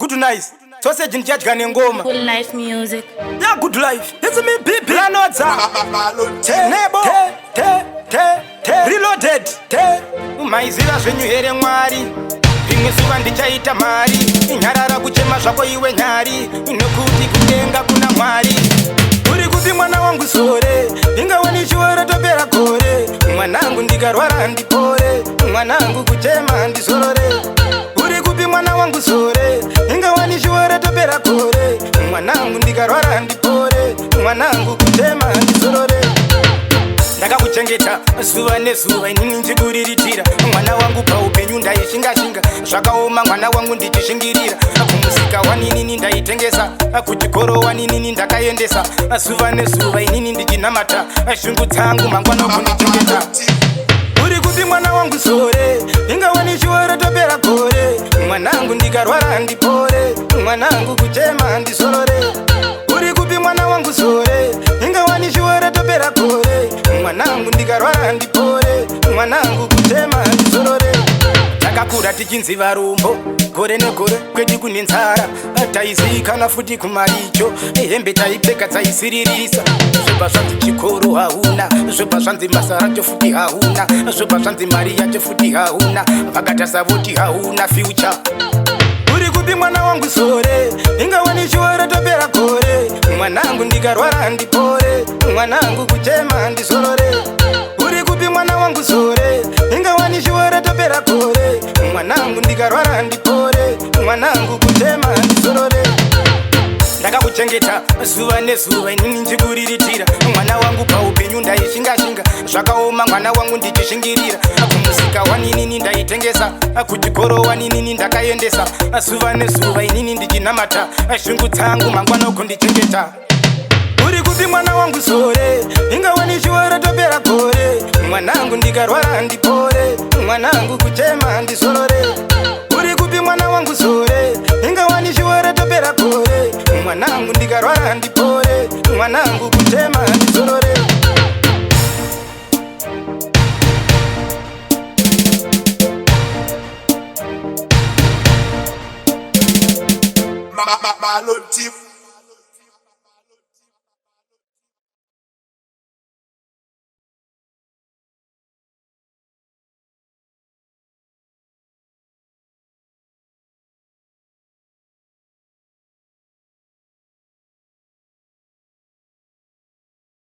good nice. Sausage ndiyadya nengoma. Good life music. Yeah, good life. It's me baby. Lanodza. Nebo. Reloaded. Maiziva zvenyu here mwari. Rimwe zuva ndichaita mari. Inyarara kuchema zvako iwe nyari. Nokuti kudenga kuna mwari. Uri kupi mwana wangu sore. Ingawani chiwara topera kore. Mwanangu ndikarwara handipore. Mwanangu kuchema handisorore. Uri kupi mwana wangu sore. Ingawani chiwara topera kore. Mwanangu ndikarwara handipore. Mwanangu kuchema handisorore. Ndakakuchengeta zuva nezuva inini ndikuriritira. Mwana wangu paupenyu ndaishinga-shinga. Zvakaoma mwana wangu ndichishingirira. Kumusika waninini ndaitengesa. Kuchikoro waninini ndakaendesa. Zuva nezuva inini ndichinamata. Shungu dzangu mangwana kundichengeta. Uri kupi mwana wangu sore. Ingawani chiwara topera kore. Mwanangu ndikarwara handipore. Mwanangu kuchema handisorore. Uri kupi mwana wangu sore. Ingawani chiwara topera kore. Mwanangu ndikarwara handipore. Mwanangu kuchema handisorore. Takakura tichinzi varombo. Gore negore kwedu kune nzara. Taizikana futi kumaricho. Hembe taipfeka dzaisiririsa. Zvoba zvanzi chikoro hauna. Zvoba zvanzi basa racho futi hauna. Zvoba zvanzi mari yacho futi hauna. Vakatasavuti hauna future. Uri kupi mwana wangu sore. Ingawani chiwara topera kore. Mwanangu ndikarwara handipore. Mwanangu kuchema handisorore. Uri kupi mwana wangu sore. Ingawani chiwara topera kore. Mwanangu ndikarwara handipore. Mwanangu kuchema handisorore. Ndakakuchengeta zuva nezuva inini ndikuriritira. Mwana wangu paupenyu ndaishinga-shinga. Zvakaoma mwana wangu ndichishingirira. Kumusika waninini ndaitengesa. Kuchikoro waninini ndakaendesa. Zuva nezuva inini ndichinamata. Shungu dzangu mangwana kundichengeta. Uri kupi mwana wangu sore. Ingawani chiwara topera kore. Mwanangu ndikarwara handipore. Mwanangu kuchema handisorore. Uri kupi mwana wangu sore. Ingawani chiwara topera kore. Mwanangu ndikarwara handipore. Mwanangu kuchema handisorore. Malon tip.